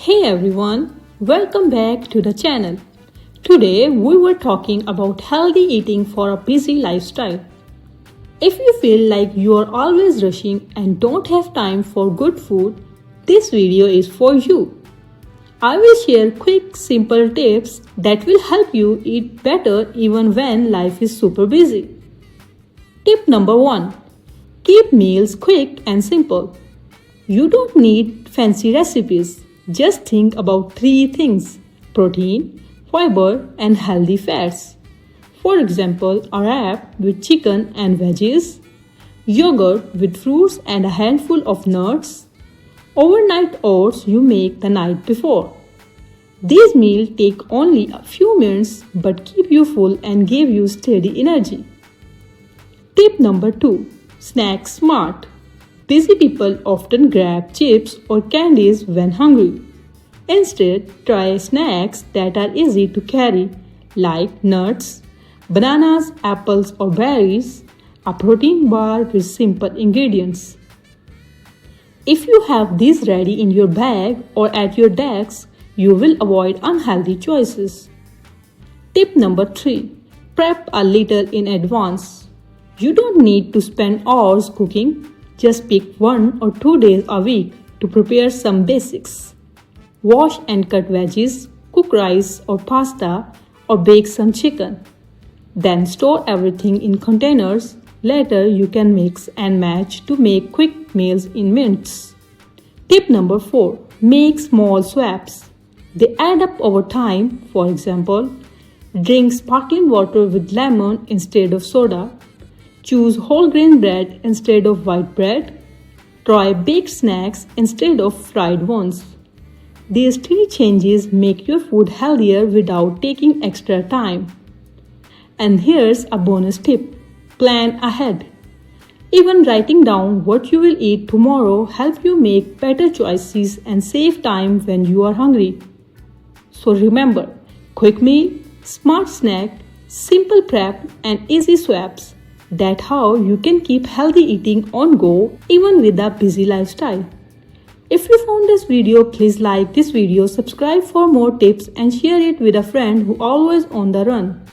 Hey everyone, welcome back to the channel. Today we were talking about healthy eating for a busy lifestyle. If you feel like you are always rushing and don't have time for good food, this video is for you. I will share quick, simple tips that will help you eat better even when life is super busy. Tip number 1. Keep meals quick and simple. You don't need fancy recipes. Just think about 3 things: protein, fiber, and healthy fats. For example, a wrap with chicken and veggies, yogurt with fruits and a handful of nuts, overnight oats you make the night before. These meals take only a few minutes but keep you full and give you steady energy. Tip number 2. Snack smart. Busy people often grab chips or candies when hungry. Instead, try snacks that are easy to carry, like nuts, bananas, apples, or berries, a protein bar with simple ingredients. If you have these ready in your bag or at your desk, you will avoid unhealthy choices. Tip number 3. Prep a little in advance. You don't need to spend hours cooking. Just pick 1 or 2 days a week to prepare some basics. Wash and cut veggies, cook rice or pasta, or bake some chicken. Then store everything in containers. Later you can mix and match to make quick meals in minutes. Tip number 4. Make small swaps. They add up over time. For example, drink sparkling water with lemon instead of soda. Choose whole grain bread instead of white bread. Try baked snacks instead of fried ones. These 3 changes make your food healthier without taking extra time. And here's a bonus tip. Plan ahead. Even writing down what you will eat tomorrow helps you make better choices and save time when you are hungry. So remember, quick meal, smart snack, simple prep, and easy swaps. That's how you can keep healthy eating on go even with a busy lifestyle. If you found this video, please like this video, subscribe for more tips and share it with a friend who always on the run.